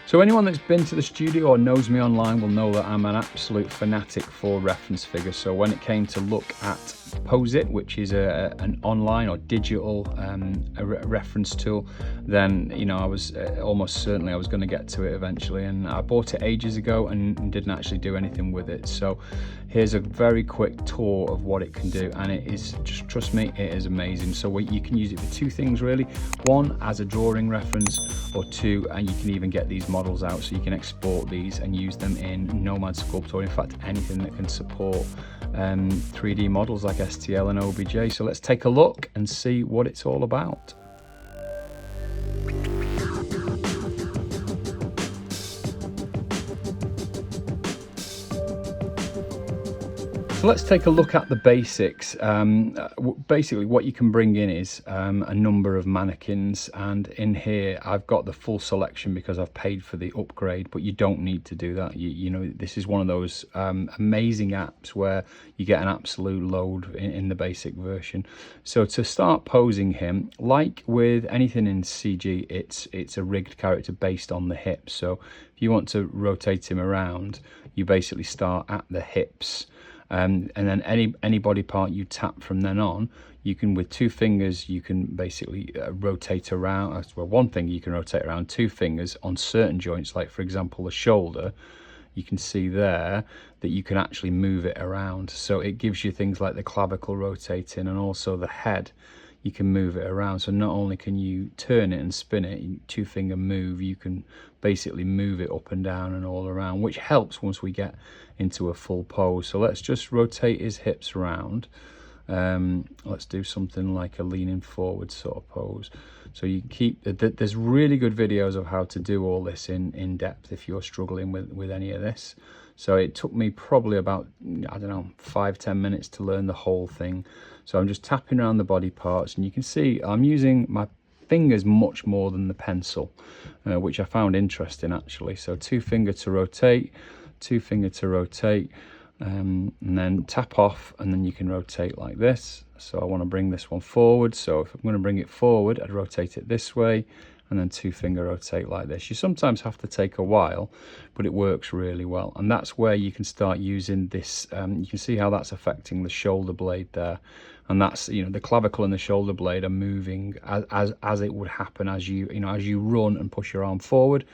So anyone that's been to the studio or knows me online will know that I'm an absolute fanatic for reference figures. So when it came to look at Poseit, which is an online or digital reference tool, then I was almost certainly I was going to get to it eventually, and I bought it ages ago and didn't actually do anything with it. So here's a very quick tour of what it can do, and it is, just trust me, it is amazing. So you can use it for two things really: one, as a drawing reference, or two, and you can even get these models out, so you can export these and use them in Nomad Sculpt, or in fact anything that can support 3D models like STL and OBJ. So let's take a look and see what it's all about. So let's take a look at the basics. Basically what you can bring in is a number of mannequins, and in here I've got the full selection because I've paid for the upgrade, but you don't need to do that. You know, this is one of those amazing apps where you get an absolute load in the basic version. So to start posing him, like with anything in CG, it's a rigged character based on the hips. So if you want to rotate him around, you basically start at the hips. And then any body part you tap from then on, you can, with two fingers, you can basically rotate around. Well, one finger you can rotate around, two fingers on certain joints, like for example the shoulder. You can see there that you can actually move it around. So it gives you things like the clavicle rotating, and also the head. You can move it around. So not only can you turn it and spin it, two finger move, you can basically move it up and down and all around, which helps once we get into a full pose. So let's just rotate his hips around. Let's do something like a leaning forward sort of pose. So you keep, there's really good videos of how to do all this in depth if you're struggling with any of this. So it took me probably about, I don't know, 5-10 minutes to learn the whole thing. So I'm just tapping around the body parts, and you can see I'm using my fingers much more than the pencil, which I found interesting actually. So two finger to rotate, two finger to rotate, and then tap off, and then you can rotate like this. So I want to bring this one forward. So if I'm going to bring it forward, I'd rotate it this way, and then two finger rotate like this. You sometimes have to take a while, but it works really well. And that's where you can start using this. You can see how that's affecting the shoulder blade there. And that's, the clavicle and the shoulder blade are moving as it would happen as as you run and push your arm forward.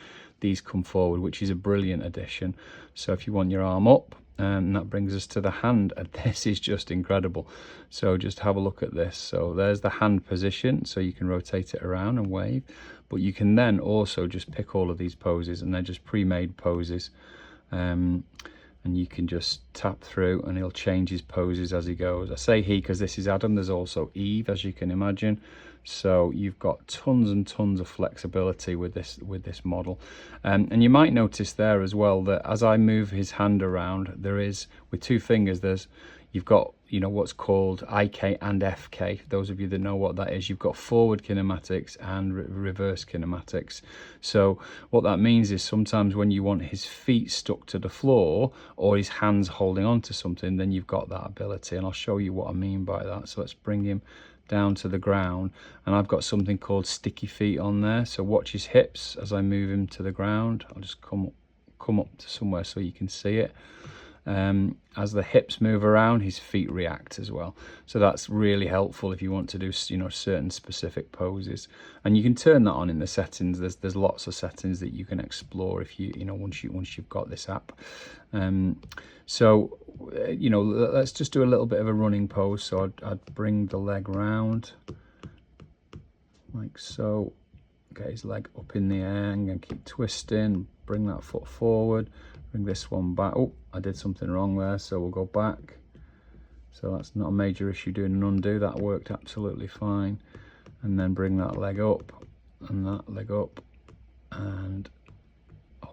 These come forward, which is a brilliant addition. So if you want your arm up, and that brings us to the hand, and this is just incredible. So just have a look at this. So there's the hand position, so you can rotate it around and wave, but you can then also just pick all of these poses, and they're just pre-made poses, and you can just tap through and he'll change his poses as he goes. I say he because this is Adam. There's also Eve, as you can imagine. So you've got tons and tons of flexibility with this model, and you might notice there as well that as I move his hand around, there is, with two fingers, you've got what's called IK and FK. Those of you that know what that is, you've got forward kinematics and reverse kinematics. So what that means is sometimes when you want his feet stuck to the floor or his hands holding on to something, then you've got that ability, and I'll show you what I mean by that. So let's bring him down to the ground, and I've got something called sticky feet on there. So watch his hips as I move him to the ground. I'll just come up to somewhere so you can see it. As the hips move around, his feet react as well. So that's really helpful if you want to do certain specific poses, and you can turn that on in the settings. There's lots of settings that you can explore if once you've got this app. So let's just do a little bit of a running pose. So I'd bring the leg round like so, get his leg up in the air and keep twisting, bring that foot forward, bring this one back. Oh, I did something wrong there, so we'll go back. So that's not a major issue doing an undo, that worked absolutely fine. And then bring that leg up and that leg up, and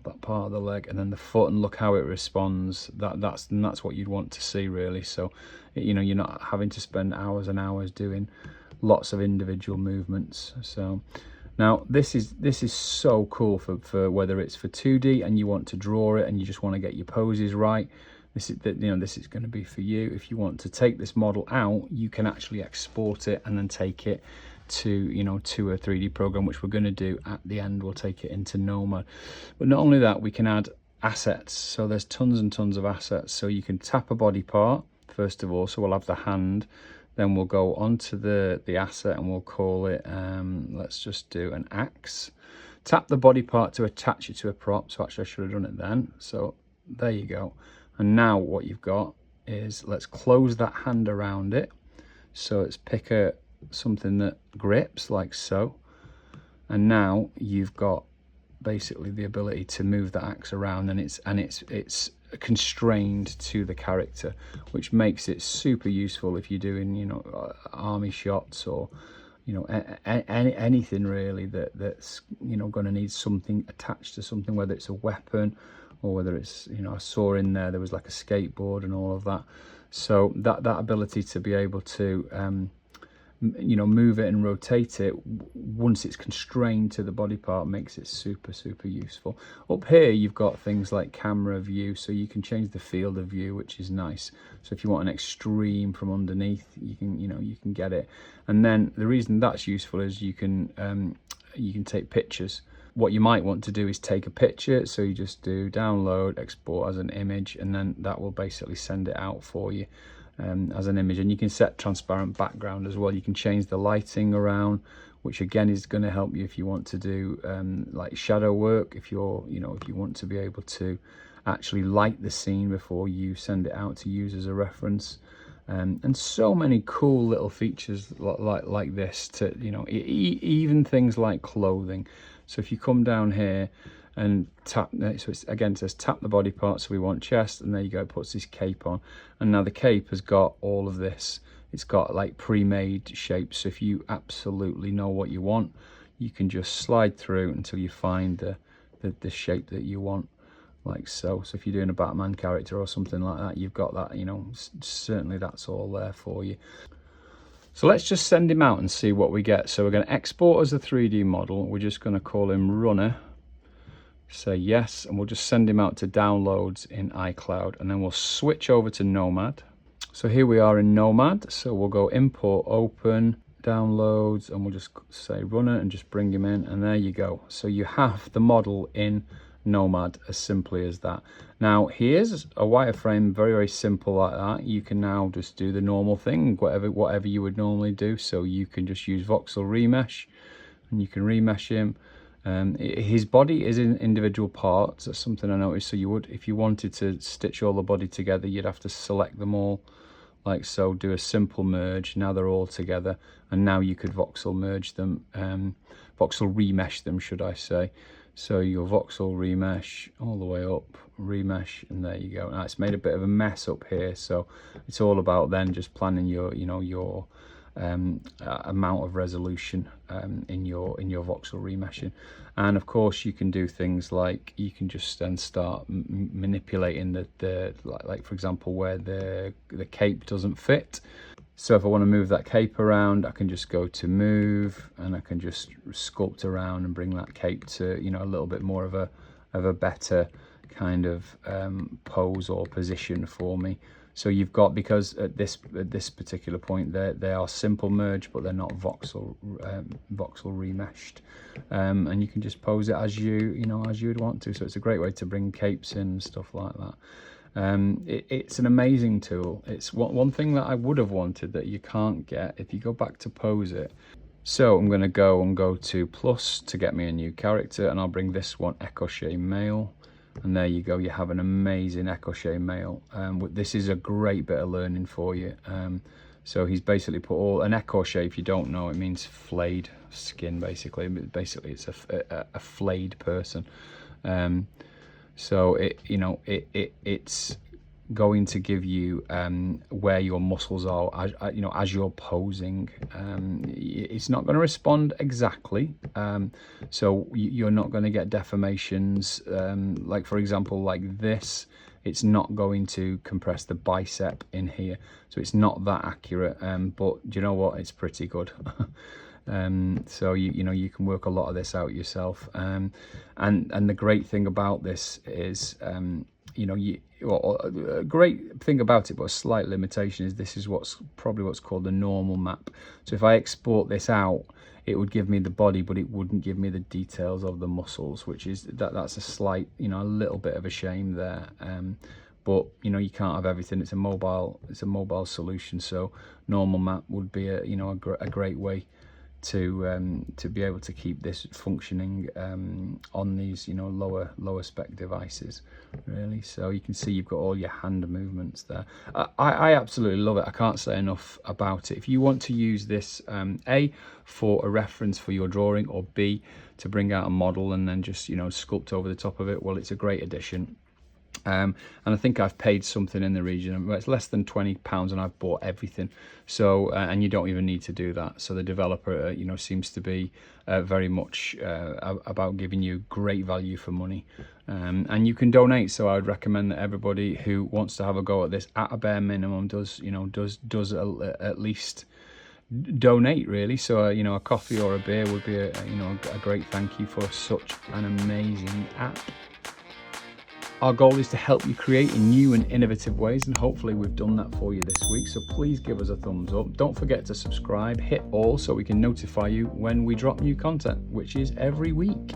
that part of the leg, and then the foot, and look how it responds. That's what you'd want to see really. So you're not having to spend hours and hours doing lots of individual movements. So now this is so cool for whether it's for 2D and you want to draw it and you just want to get your poses right. This is going to be for you. If you want to take this model out, you can actually export it and then take it to a 3D program, which we're going to do at the end. We'll take it into Nomad. But not only that, we can add assets. So there's tons and tons of assets. So you can tap a body part first of all, so we'll have the hand, then we'll go onto the asset and we'll call it let's just do an axe. Tap the body part to attach it to a prop. So actually I should have done it then. So there you go. And now what you've got is, let's close that hand around it. So let's pick something that grips like so. And now you've got basically the ability to move the axe around, and it's constrained to the character, which makes it super useful if you're doing army shots, or anything really that's going to need something attached to something, whether it's a weapon or whether it's, I saw in there was like a skateboard and all of that. So that ability to be able to move it and rotate it once it's constrained to the body part makes it super useful. Up here you've got things like camera view, so you can change the field of view, which is nice. So if you want an extreme from underneath, you can get it. And then the reason that's useful is you can take pictures. What you might want to do is take a picture, so you just do download, export as an image, and then that will basically send it out for you as an image. And you can set transparent background as well. You can change the lighting around, which again is going to help you if you want to do like shadow work, if you want to be able to actually light the scene before you send it out to use as a reference. And so many cool little features like this, to even things like clothing. So if you come down here and tap, so it's again, it says tap the body part, so we want chest, and there you go, it puts this cape on. And now the cape has got all of this, it's got like pre-made shapes. So if you absolutely know what you want, you can just slide through until you find the shape that you want, like so. So if you're doing a Batman character or something like that, you've got that, certainly that's all there for you. So let's just send him out and see what we get. So we're going to export as a 3D model. We're just going to call him runner, say yes, and we'll just send him out to downloads in iCloud, and then we'll switch over to Nomad. So here we are in Nomad. So we'll go import, open, downloads, and we'll just say runner and just bring him in, and there you go. So you have the model in Nomad, as simply as that. Now here's a wireframe, very simple like that. You can now just do the normal thing, whatever you would normally do. So you can just use voxel remesh, and you can remesh him. His body is in individual parts. That's something I noticed. So you would, if you wanted to stitch all the body together, you'd have to select them all like so, do a simple merge. Now they're all together, and now you could voxel merge them, voxel remesh them, should I say. So your voxel remesh all the way up, remesh, and there you go. Now it's made a bit of a mess up here, so it's all about then just planning your amount of resolution in your voxel remeshing. And of course you can do things like, you can just then start manipulating the like for example where the cape doesn't fit. So if I want to move that cape around, I can just go to move, and I can just sculpt around and bring that cape to a little bit more of a better kind of pose or position for me. So you've got, because at this particular point they are simple merge, but they're not voxel remeshed, and you can just pose it as as you would want to. So it's a great way to bring capes in and stuff like that. It's an amazing tool. It's one thing that I would have wanted that you can't get if you go back to Poseit. So I'm going to go to plus to get me a new character, and I'll bring this one, Ecoche male. And there you go, you have an amazing Ecoche male. This is a great bit of learning for you. So he's basically put an Ecoche, if you don't know, it means flayed skin, basically. Basically it's a flayed person. So it's going to give you where your muscles are as you're posing. It's not going to respond exactly, so you're not going to get deformations, like for example like this. It's not going to compress the bicep in here, so it's not that accurate, but do you know what, it's pretty good. So you can work a lot of this out yourself, and the great thing about this is a great thing about it, but a slight limitation, is this is what's probably called the normal map. So if I export this out, it would give me the body, but it wouldn't give me the details of the muscles, which is that's a slight, you know, a little bit of a shame there. But you know, you can't have everything. It's a mobile solution, so normal map would be a, you know, a great way to be able to keep this functioning on these, you know, lower spec devices, really. So you can see you've got all your hand movements there. I absolutely love it. I can't say enough about it. If you want to use this, A, for a reference for your drawing, or B, to bring out a model and then just, you know, sculpt over the top of it, well, it's a great addition. And I think I've paid something in the region, it's less than £20, and I've bought everything. So and you don't even need to do that. So the developer, you know, seems to be very much about giving you great value for money. And you can donate. So I would recommend that everybody who wants to have a go at this, at a bare minimum, does at least donate, really. So you know, a coffee or a beer would be a great thank you for such an amazing app. Our goal is to help you create in new and innovative ways, and hopefully we've done that for you this week. So please give us a thumbs up. Don't forget to subscribe, hit all so we can notify you when we drop new content, which is every week.